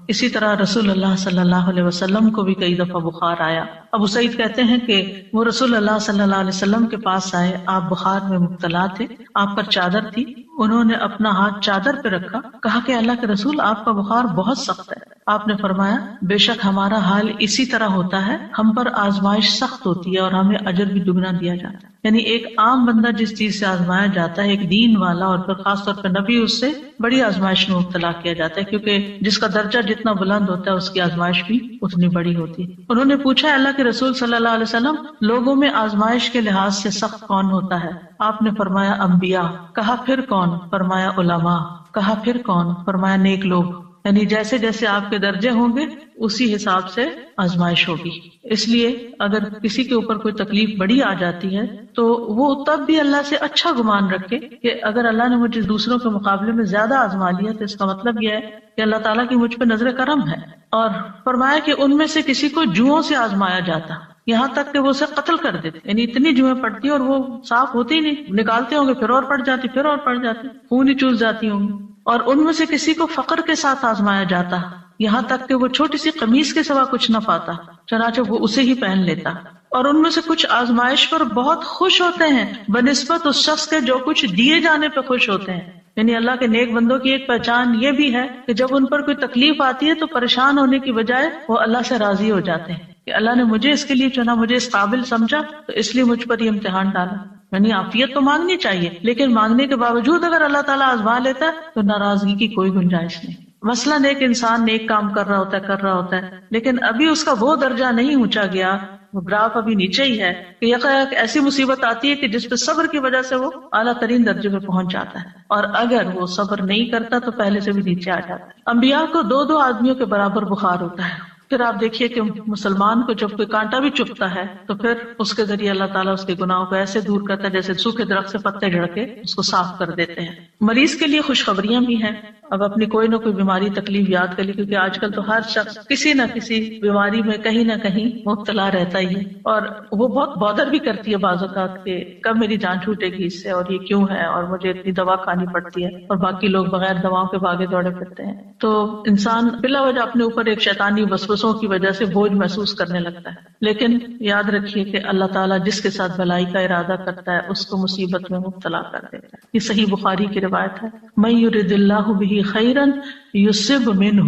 اسی طرح رسول اللہ صلی اللہ علیہ وسلم کو بھی کئی دفعہ بخار آیا. ابو سعید کہتے ہیں کہ وہ رسول اللہ صلی اللہ علیہ وسلم کے پاس آئے، آپ بخار میں مبتلا تھے، آپ پر چادر تھی، انہوں نے اپنا ہاتھ چادر پہ رکھا، کہا کہ اللہ کے رسول آپ کا بخار بہت سخت ہے. آپ نے فرمایا بے شک ہمارا حال اسی طرح ہوتا ہے، ہم پر آزمائش سخت ہوتی ہے اور ہمیں اجر بھی دگنا دیا جاتا ہے. یعنی ایک عام بندہ جس چیز سے آزمایا جاتا ہے، ایک دین والا اور پھر خاص طور پہ نبی، اس سے بڑی آزمائش میں مبتلا کیا جاتا ہے، کیونکہ جس کا درجہ جتنا بلند ہوتا ہے اس کی آزمائش بھی اتنی بڑی ہوتی ہے. انہوں نے پوچھا اللہ کے رسول صلی اللہ علیہ وسلم لوگوں میں آزمائش کے لحاظ سے سخت کون ہوتا ہے؟ آپ نے فرمایا انبیاء. کہا پھر کون؟ فرمایا علماء. کہا پھر کون؟ فرمایا نیک لوگ. یعنی جیسے جیسے آپ کے درجے ہوں گے اسی حساب سے آزمائش ہوگی. اس لیے اگر کسی کے اوپر کوئی تکلیف بڑی آ جاتی ہے تو وہ تب بھی اللہ سے اچھا گمان رکھے کہ اگر اللہ نے مجھے دوسروں کے مقابلے میں زیادہ آزما لیا تو اس کا مطلب یہ ہے کہ اللہ تعالیٰ کی مجھ پہ نظر کرم ہے. اور فرمایا کہ ان میں سے کسی کو جوؤں سے آزمایا جاتا، یہاں تک کہ وہ اسے قتل کر دیتے. یعنی اتنی جوئیں پڑتی اور وہ صاف ہوتی ہی نہیں، نکالتے ہوں گے پھر اور پڑ جاتی، پھر اور پڑ جاتی، خون ہی چوس جاتی ہوں گی. اور ان میں سے کسی کو فقر کے ساتھ آزمایا جاتا، یہاں تک کہ وہ چھوٹی سی قمیص کے سوا کچھ نہ پاتا، چنانچہ وہ اسے ہی پہن لیتا. اور ان میں سے کچھ آزمائش پر بہت خوش ہوتے ہیں بنسبت اس شخص کے جو کچھ دیے جانے پہ خوش ہوتے ہیں. یعنی اللہ کے نیک بندوں کی ایک پہچان یہ بھی ہے کہ جب ان پر کوئی تکلیف آتی ہے تو پریشان ہونے کی بجائے وہ اللہ سے راضی ہو جاتے ہیں کہ اللہ نے مجھے اس کے لیے چنا، مجھے اس قابل سمجھا تو اس لیے مجھ پر یہ امتحان ڈالا. یعنی عافیت تو مانگنی چاہیے، لیکن مانگنے کے باوجود اگر اللہ تعالیٰ آزما لیتا ہے تو ناراضگی کی کوئی گنجائش نہیں. مثلاً ایک انسان نیک کام کر رہا ہوتا ہے لیکن ابھی اس کا وہ درجہ نہیں اونچا گیا، وہ گراف ابھی نیچے ہی ہے کہ یکایک ایسی مصیبت آتی ہے کہ جس پہ صبر کی وجہ سے وہ اعلیٰ ترین درجے پہ پہنچ جاتا ہے، اور اگر وہ صبر نہیں کرتا تو پہلے سے بھی نیچے آ جاتا ہے. انبیاء کو 2 آدمیوں کے برابر بخار ہوتا ہے. پھر آپ دیکھیے کہ مسلمان کو جب کوئی کانٹا بھی چبھتا ہے تو پھر اس کے ذریعے اللہ تعالیٰ اس کے گناہوں کو ایسے دور کرتا ہے جیسے سوکھے درخت سے پتے جھڑ کے اس کو صاف کر دیتے ہیں. مریض کے لیے خوشخبریاں بھی ہیں. اب اپنی کوئی نہ کوئی بیماری تکلیف یاد کر لی، کیونکہ آج کل تو ہر شخص کسی نہ کسی بیماری میں کہیں نہ کہیں مبتلا رہتا ہی ہے، اور وہ بہت بودر بھی کرتی ہے بعض اوقات کہ کب میری جان چھوٹے گی اس سے، اور یہ کیوں ہے، اور مجھے اتنی دوا کھانی پڑتی ہے، اور باقی لوگ بغیر دواؤں کے بھاگے دوڑے پھرتے ہیں. تو انسان بلا وجہ اپنے اوپر ایک شیطانی وسوسوں کی وجہ سے بوجھ محسوس کرنے لگتا ہے. لیکن یاد رکھیے کہ اللہ تعالیٰ جس کے ساتھ بھلائی کا ارادہ کرتا ہے اس کو مصیبت میں مبتلا کر دیتا ہے. یہ صحیح بخاری کی روایت ہے، من یرد اللہ بہ خیرا یصب منہ،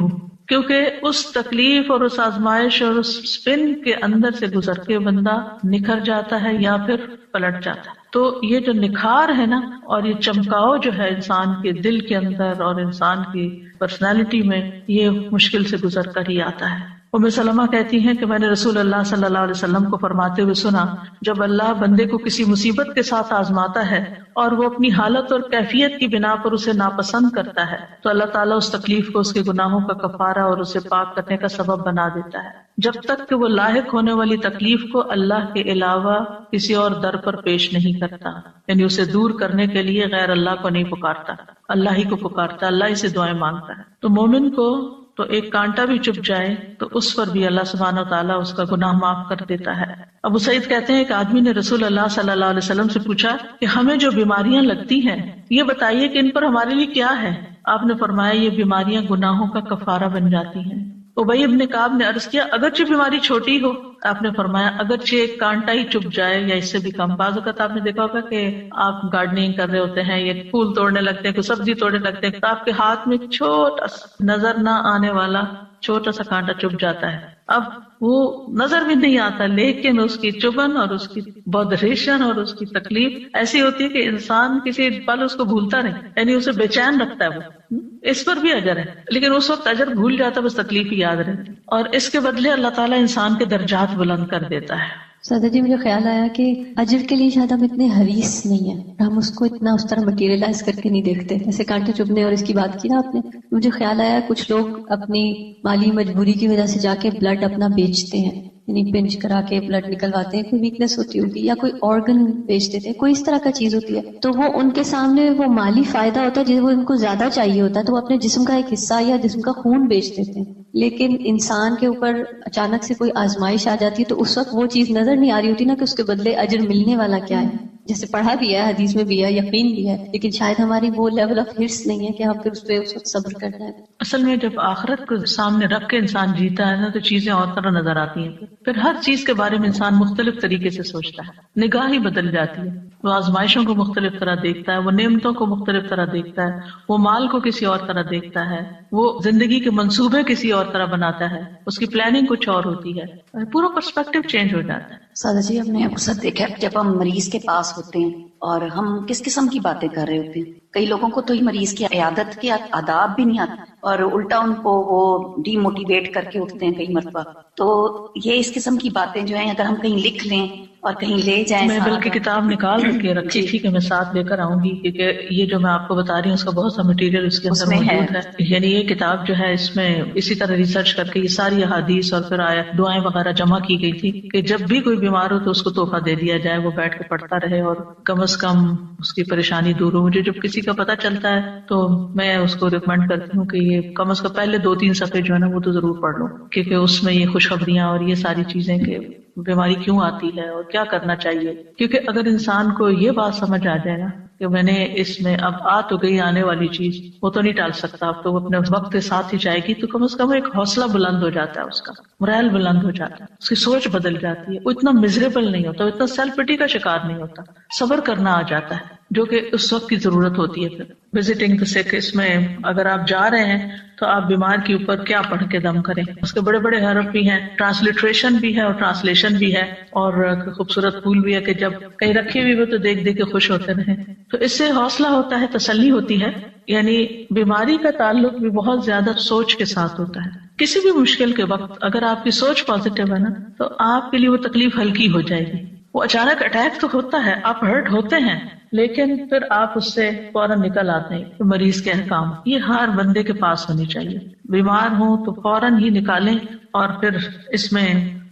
کیونکہ اس تکلیف اور اس آزمائش اور اس سپن کے اندر سے گزر کے بندہ نکھر جاتا ہے یا پھر پلٹ جاتا ہے. تو یہ جو نکھار ہے نا، اور یہ چمکاؤ جو ہے انسان کے دل کے اندر اور انسان کی پرسنالٹی میں، یہ مشکل سے گزر کر ہی آتا ہے. ام سلمہ کہتی ہیں کہ میں نے رسول اللہ صلی اللہ علیہ وسلم کو فرماتے ہوئے سنا، جب اللہ بندے کو کسی مصیبت کے ساتھ آزماتا ہے اور وہ اپنی حالت اور کیفیت کی بنا پر اسے ناپسند کرتا ہے تو اللہ تعالیٰ اس تکلیف کو اس کے گناہوں کا کفارہ اور اسے پاک کرنے کا سبب بنا دیتا ہے، جب تک کہ وہ لاحق ہونے والی تکلیف کو اللہ کے علاوہ کسی اور در پر پیش نہیں کرتا. یعنی اسے دور کرنے کے لیے غیر اللہ کو نہیں پکارتا، اللہ ہی کو پکارتا، اللہ ہی سے دعائیں مانگتا ہے. تو مومن کو تو ایک کانٹا بھی چپ جائے تو اس پر بھی اللہ سبحانہ و تعالیٰ اس کا گناہ معاف کر دیتا ہے. ابو سعید کہتے ہیں کہ آدمی نے رسول اللہ صلی اللہ علیہ وسلم سے پوچھا کہ ہمیں جو بیماریاں لگتی ہیں یہ بتائیے کہ ان پر ہمارے لیے کیا ہے. آپ نے فرمایا یہ بیماریاں گناہوں کا کفارہ بن جاتی ہیں. ابی ابن کعب نے عرض کیا اگرچہ بیماری چھوٹی ہو، آپ نے فرمایا اگرچہ ایک کانٹا ہی چپ جائے یا اس سے بھی کم. بعض اوقات آپ نے دیکھا ہوگا کہ آپ گارڈننگ کر رہے ہوتے ہیں یا پھول توڑنے لگتے ہیں, کوئی سبزی توڑنے لگتے ہیں, تو آپ کے ہاتھ میں چھوٹا سا نظر نہ آنے والا چھوٹا سا کانٹا چپ جاتا ہے. اب وہ نظر بھی نہیں آتا, لیکن اس کی چبھن اور اس کی بودریشن اور اس کی تکلیف ایسی ہوتی ہے کہ انسان کسی پل اس کو بھولتا نہیں, یعنی اسے بے چین رکھتا ہے. وہ اس پر بھی اجر ہے, لیکن اس وقت اجر بھول جاتا ہے, بس تکلیف ہی یاد رہتی, اور اس کے بدلے اللہ تعالیٰ انسان کے درجات بلند کر دیتا ہے. سادہ جی مجھے خیال آیا کہ اجر کے لیے شاید ہم اتنے حریص نہیں ہیں, ہم اس کو اتنا اس طرح مٹیریلائز کر کے نہیں دیکھتے. جیسے کانٹے چبھنے اور اس کی بات کی نا آپ نے, مجھے خیال آیا کچھ لوگ اپنی مالی مجبوری کی وجہ سے جا کے بلڈ اپنا بیچتے ہیں, یعنی پنچ کرا کے بلڈ نکلواتے ہیں, کوئی ویکنس ہوتی ہوگی یا کوئی آرگن بیچ دیتے ہیں, کوئی اس طرح کا چیز ہوتی ہے, تو وہ ان کے سامنے وہ مالی فائدہ ہوتا ہے جو ان کو زیادہ چاہیے ہوتا ہے, تو وہ اپنے جسم کا ایک حصہ یا جسم کا خون بیچ دیتے ہیں. لیکن انسان کے اوپر اچانک سے کوئی آزمائش آ جاتی ہے تو اس وقت وہ چیز نظر نہیں آ رہی ہوتی نا کہ اس کے بدلے اجر ملنے والا کیا ہے. جیسے پڑھا بھی ہے, حدیث میں بھی ہے, یقین بھی ہے, لیکن شاید ہماری وہ لیول آف ہرس نہیں ہے کہ ہم پھر اس پہ اس وقت صبر کر جائیں. اصل میں جب آخرت کو سامنے رکھ کے انسان جیتا ہے نا تو چیزیں اور طرح نظر آتی ہیں. پھر ہر چیز کے بارے میں انسان مختلف طریقے سے سوچتا ہے, نگاہ ہی بدل جاتی ہے. وہ آزمائشوں کو مختلف طرح دیکھتا ہے, وہ نعمتوں کو مختلف طرح دیکھتا ہے, وہ مال کو کسی اور طرح دیکھتا ہے, وہ زندگی کے منصوبے کسی اور طرح بناتا ہے, اس کی پلاننگ کچھ اور ہوتی ہے, پورا پرسپیکٹو چینج ہو جاتا ہے. سادہ جی ہم نے اکثر دیکھا ہے جب ہم مریض کے پاس ہوتے ہیں اور ہم کس قسم کی باتیں کر رہے ہوتے ہیں, کئی لوگوں کو تو ہی مریض کی عیادت کے آداب بھی نہیں آتے اور الٹا ان کو وہ ڈی موٹیویٹ کر کے اٹھتے ہیں کئی مرتبہ. تو یہ اس قسم کی باتیں جو ہیں اگر ہم کہیں لکھ لیں اور کہیں لے جائیں, میں بلکہ کتاب نکال کے رکھی تھی کہ میں ساتھ لے کر آؤں گی, کیونکہ یہ جو میں آپ کو بتا رہی ہوں اس کا بہت سا مٹیریل اس کے اندر موجود ہے. یعنی یہ کتاب جو ہے اس میں اسی طرح ریسرچ کر کے یہ ساری احادیث اور پھر آیات دعائیں وغیرہ جمع کی گئی تھی کہ جب بھی کوئی بیمار ہو تو اس کو تحفہ دے دیا جائے, وہ بیٹھ کے پڑھتا رہے اور کم از کم اس کی پریشانی دور ہو. مجھے جب کسی کا پتہ چلتا ہے تو میں اس کو ریکمینڈ کرتی ہوں کہ یہ کم از کم پہلے 2-3 صفحے جو ہے نا وہ تو ضرور پڑھ لو, کیونکہ اس میں یہ خوشخبریاں اور یہ ساری چیزیں کہ بیماری کیوں آتی ہے اور کیا کرنا چاہیے. کیونکہ اگر انسان کو یہ بات سمجھ آ جائے نا کہ میں نے اس میں اب آ تو گئی آنے والی چیز, وہ تو نہیں ٹال سکتا, اب تو وہ اپنے وقت کے ساتھ ہی جائے گی, تو کم از کم ایک حوصلہ بلند ہو جاتا ہے, اس کا مرائل بلند ہو جاتا ہے, اس کی سوچ بدل جاتی ہے, وہ اتنا مزریبل نہیں ہوتا, وہ اتنا سیلف پٹی کا شکار نہیں ہوتا, صبر کرنا آ جاتا ہے جو کہ اس وقت کی ضرورت ہوتی ہے. پھر وزٹنگ دا سک, اس میں اگر آپ جا رہے ہیں تو آپ بیمار کے اوپر کیا پڑھ کے دم کریں. اس کے بڑے بڑے حرف بھی ہیں, ٹرانسلیٹریشن بھی ہے اور ٹرانسلیشن بھی ہے, اور خوبصورت پھول بھی ہے کہ جب کہیں رکھی ہوئی ہو تو دیکھ دیکھ کے خوش ہوتے رہیں. تو اس سے حوصلہ ہوتا ہے, تسلی ہوتی ہے. یعنی بیماری کا تعلق بھی بہت زیادہ سوچ کے ساتھ ہوتا ہے. کسی بھی مشکل کے وقت اگر آپ کی سوچ پازیٹیو ہے نا تو آپ کے لیے وہ تکلیف ہلکی ہو جائے گی. وہ اچانک اٹیک تو ہوتا ہے, آپ ہرٹ ہوتے ہیں, لیکن پھر آپ اس سے فوراً نکل آتے ہیں. مریض کے احکام یہ ہر بندے کے پاس ہونی چاہیے. بیمار ہوں تو فوراً ہی نکالیں, اور پھر اس میں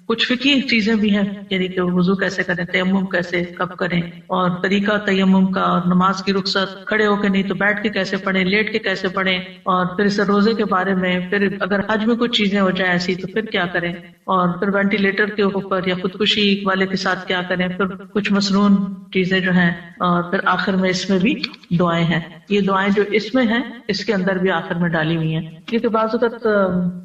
کچھ فقہی چیزیں بھی ہیں, یعنی کہ وضو کیسے کریں, تیمم کیسے کب کریں, اور طریقہ تیمم کا, اور نماز کی رخصت, کھڑے ہو کے نہیں تو بیٹھ کے کیسے پڑھیں, لیٹ کے کیسے پڑھیں, اور پھر اس روزے کے بارے میں, پھر اگر حج میں کچھ چیزیں ہو جائیں ایسی تو پھر کیا کریں, اور پھر وینٹیلیٹر کے اوپر یا خودکشی والے کے ساتھ کیا کریں, پھر کچھ مسنون چیزیں جو ہیں, اور پھر آخر میں اس میں بھی دعائیں ہیں. یہ دعائیں جو اس میں ہیں اس کے اندر بھی آخر میں ڈالی ہوئی ہیں, کیونکہ بعض اوقات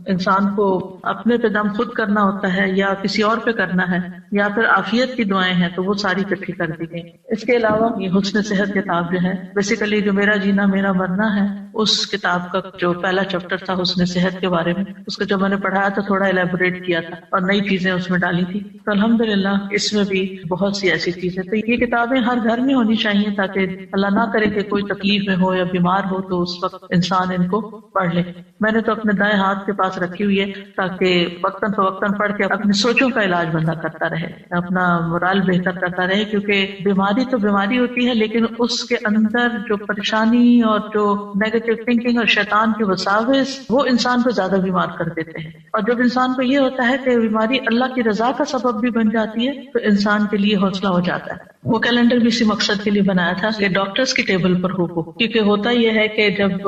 انسان کو اپنے پہ دم خود کرنا ہوتا ہے یا کسی اور پہ کرنا ہے, یا پھر عافیت کی دعائیں ہیں تو وہ ساری اکٹھی کر دی گئی. اس کے علاوہ یہ حسن صحت کتاب جو ہے, بیسیکلی جو میرا جینا میرا مرنا ہے, اس کتاب کا جو پہلا چیپٹر تھا حسن صحت کے بارے میں, اس کو جب میں نے پڑھایا تو تھوڑا الیبوریٹ کیا تھا اور نئی چیزیں اس میں ڈالی تھی. تو الحمدللہ اس میں بھی بہت سی ایسی چیزیں. تو یہ کتابیں ہر گھر میں ہونی چاہیے تاکہ اللہ نہ کرے کہ کوئی تکلیف میں ہو یا بیمار ہو تو اس وقت انسان ان کو پڑھ لے. میں نے تو اپنے دائیں ہاتھ کے پاس رکھی ہوئی ہے تاکہ وقتاً فوقتاً پڑھ کے اپنی سوچوں کا علاج بندہ کرتا رہے, اپنا مورال بہتر کرتا رہے. کیونکہ بیماری تو بیماری ہوتی ہے, لیکن اس کے اندر جو پریشانی اور جو نیگیٹو تھنکنگ اور شیطان کے وساوس وہ انسان کو زیادہ بیمار کر دیتے ہیں. اور جب انسان کو یہ ہوتا ہے کہ بیماری اللہ کی رضا کا سبب بھی بن جاتی ہے تو انسان کے لیے حوصلہ ہو جاتا ہے. وہ کیلنڈر بھی اسی مقصد کے لیے بنایا تھا کہ ڈاکٹرز کی ٹیبل پر ہو, کیونکہ ہوتا یہ ہے کہ جب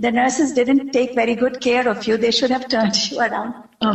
the nurses didn't take very good care of you, they should have turned you around.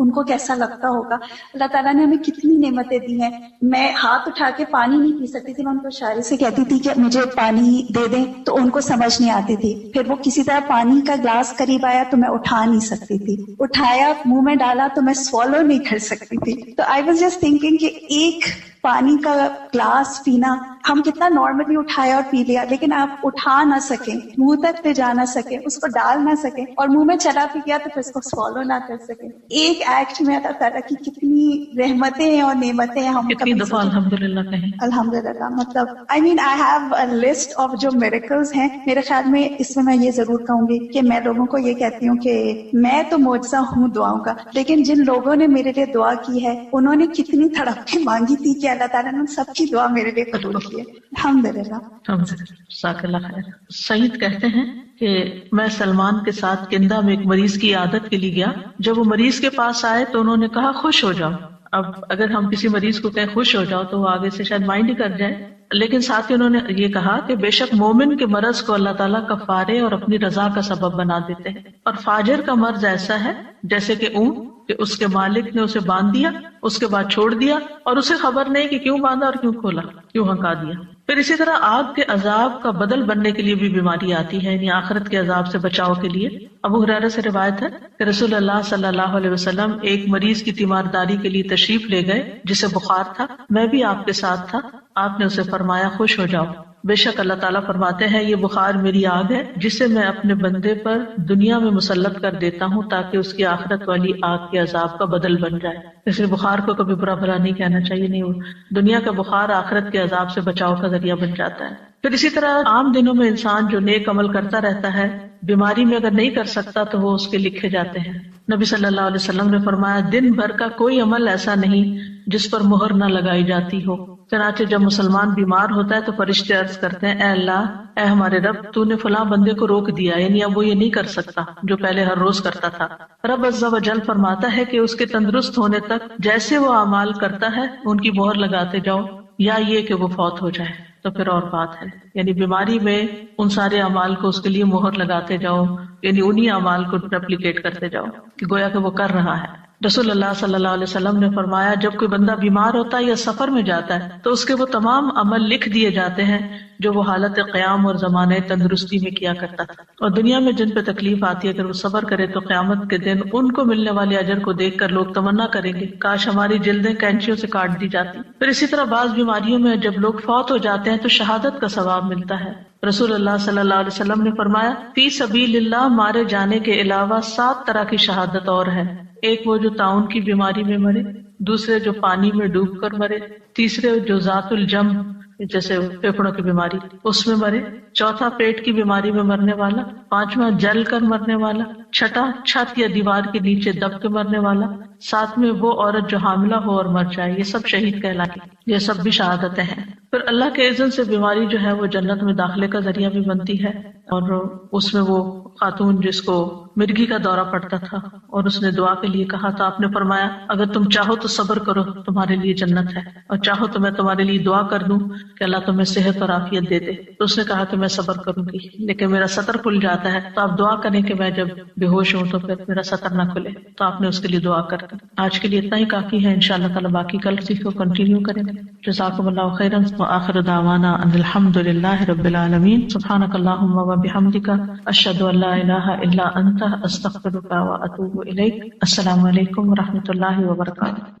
ان کو کیسا لگتا ہوگا. اللہ تعالیٰ نے ہمیں کتنی نعمتیں دی ہیں. میں ہاتھ اٹھا کے پانی نہیں پی سکتی تھی, میں ان کو اشارے سے کہتی تھی کہ مجھے پانی دے دیں, تو ان کو سمجھ نہیں آتی تھی. پھر وہ کسی طرح پانی کا گلاس قریب آیا تو میں اٹھا نہیں سکتی تھی, اٹھایا منہ میں ڈالا تو میں سوالو نہیں کر سکتی تھی. تو آئی واز جسٹ تھنکنگ کہ ایک پانی کا گلاس پینا ہم کتنا نارملی اٹھایا اور پی لیا, لیکن آپ اٹھا نہ سکیں, منہ تک لے جا نہ سکیں, اس کو ڈال نہ سکیں, اور منہ میں چلا بھی گیا تو پھر اس کو سوالو نہ کر سکیں. ایک ایکٹ میں اللہ تعالیٰ کی کتنی رحمتیں ہیں اور نعمتیں ہیں. ہم کتنی دفعہ الحمدللہ کہیں الحمدللہ. مطلب I mean I have a list of جو میریکلز ہیں. میرے خیال میں اس میں یہ ضرور کہوں گی کہ میں لوگوں کو یہ کہتی ہوں کہ میں تو معجزہ ہوں دعاؤں کا, لیکن جن لوگوں نے میرے لیے دعا کی ہے انہوں نے کتنی تڑپ کے مانگی تھی کہ اللہ تعالیٰ نے سب کی دعا میرے لیے قبول کی ہے. الحمدللہ. جزاک اللہ خیر. سعید کہتے ہیں کہ میں سلمان کے ساتھ کندہ میں ایک مریض کی عیادت کے لیے گیا. جب وہ مریض کے پاس آئے تو انہوں نے کہا خوش ہو جاؤ. اب اگر ہم کسی مریض کو کہیں خوش ہو جاؤ تو وہ آگے سے شاید مائنڈ ہی کر جائے, لیکن ساتھ ہی انہوں نے یہ کہا کہ بے شک مومن کے مرض کو اللہ تعالیٰ کفارے اور اپنی رضا کا سبب بنا دیتے ہیں, اور فاجر کا مرض ایسا ہے جیسے کہ اونٹ کہ اس کے مالک نے اسے باندھ دیا, اس کے بعد چھوڑ دیا, اور اسے خبر نہیں کہ کیوں باندھا اور کیوں کھولا, کیوں ہنکا دیا. پھر اسی طرح آگ کے عذاب کا بدل بننے کے لیے بھی بیماری آتی ہے, یعنی آخرت کے عذاب سے بچاؤ کے لیے. ابو ہریرہ سے روایت ہے کہ رسول اللہ صلی اللہ علیہ وسلم ایک مریض کی تیمارداری کے لیے تشریف لے گئے جسے بخار تھا. میں بھی آپ کے ساتھ تھا. آپ نے اسے فرمایا خوش ہو جاؤ, بے شک اللہ تعالیٰ فرماتے ہیں یہ بخار میری آگ ہے جسے میں اپنے بندے پر دنیا میں مسلط کر دیتا ہوں تاکہ اس کی آخرت والی آگ کے عذاب کا بدل بن جائے. اس لیے بخار کو کبھی برا بھلا نہیں کہنا چاہیے, نہیں, دنیا کا بخار آخرت کے عذاب سے بچاؤ کا ذریعہ بن جاتا ہے. پھر اسی طرح عام دنوں میں انسان جو نیک عمل کرتا رہتا ہے, بیماری میں اگر نہیں کر سکتا تو وہ اس کے لکھے جاتے ہیں. نبی صلی اللہ علیہ وسلم نے فرمایا دن بھر کا کوئی عمل ایسا نہیں جس پر مہر نہ لگائی جاتی ہو. چنانچہ جب مسلمان بیمار ہوتا ہے تو فرشتے عرض کرتے ہیں اے اللہ, اے ہمارے رب, تو نے فلاں بندے کو روک دیا, یعنی اب وہ یہ نہیں کر سکتا جو پہلے ہر روز کرتا تھا. رب عز و جل فرماتا ہے کہ اس کے تندرست ہونے تک جیسے وہ اعمال کرتا ہے ان کی مہر لگاتے جاؤ, یا یہ کہ وہ فوت ہو جائے تو پھر اور بات ہے. یعنی بیماری میں ان سارے اعمال کو اس کے لیے مہر لگاتے جاؤ, یعنی انہی اعمال کو ریپلیکیٹ کرتے جاؤ کہ گویا کہ وہ کر رہا ہے. رسول اللہ صلی اللہ علیہ وسلم نے فرمایا جب کوئی بندہ بیمار ہوتا ہے یا سفر میں جاتا ہے تو اس کے وہ تمام عمل لکھ دیے جاتے ہیں جو وہ حالت قیام اور زمانہ تندرستی میں کیا کرتا تھا. اور دنیا میں جن پہ تکلیف آتی ہے اگر وہ صبر کرے تو قیامت کے دن ان کو ملنے والے اجر کو دیکھ کر لوگ تمنا کریں گے کاش ہماری جلدیں کینچیوں سے کاٹ دی جاتی. پھر اسی طرح بعض بیماریوں میں جب لوگ فوت ہو جاتے ہیں تو شہادت کا ثواب ملتا ہے. رسول اللہ صلی اللہ علیہ وسلم نے فرمایا فی سبیل اللہ مارے جانے کے علاوہ 7 طرح کی شہادت اور ہے. ایک وہ جو طاعون کی بیماری میں مرے, دوسرے جو پانی میں ڈوب کر مرے, تیسرے جو ذات الجم جیسے پھیپھڑوں کی بیماری اس میں مرے, چوتھا پیٹ کی بیماری میں مرنے والا, پانچواں جل کر مرنے والا, چھٹا چھت یا دیوار کے نیچے دب کے مرنے والا, ساتویں وہ عورت جو حاملہ ہو اور مر جائے. یہ سب شہید کہلاتی, یہ سب بھی شہادتیں ہیں. پھر اللہ کے اذن سے بیماری جو ہے وہ جنت میں داخلے کا ذریعہ بھی بنتی ہے. اور اس میں وہ خاتون جس کو مرگی کا دورہ پڑتا تھا اور اس نے دعا کے لیے کہا تو آپ نے فرمایا اگر تم چاہو تو صبر کرو, تمہارے لیے جنت ہے, اور چاہو تو میں تمہارے لیے دعا کر دوں کہ اللہ تمہیں صحت اور عافیت دے دے. تو اس نے کہا کہ میں صبر کروں گی لیکن میرا سطر کھل جاتا ہے, تو آپ دعا کریں کہ میں جب بے ہوش ہوں تو پھر میرا سطر نہ کھلے. تو آپ نے اس کے لیے دعا کر دی. آج کے لیے اتنا ہی کافی ہے, انشاءاللہ تعالی باقی کل اسی کو کنٹینیو کریں گے. جزاکم اللہ خیرا وآخر دعوانا ان الحمد للہ رب العالمین. سبحانک اللہم وبحمدک اشہد ان لا الہ الا انت استغفرک واتوب الیک. السلام علیکم ورحمۃ اللہ وبرکاتہ.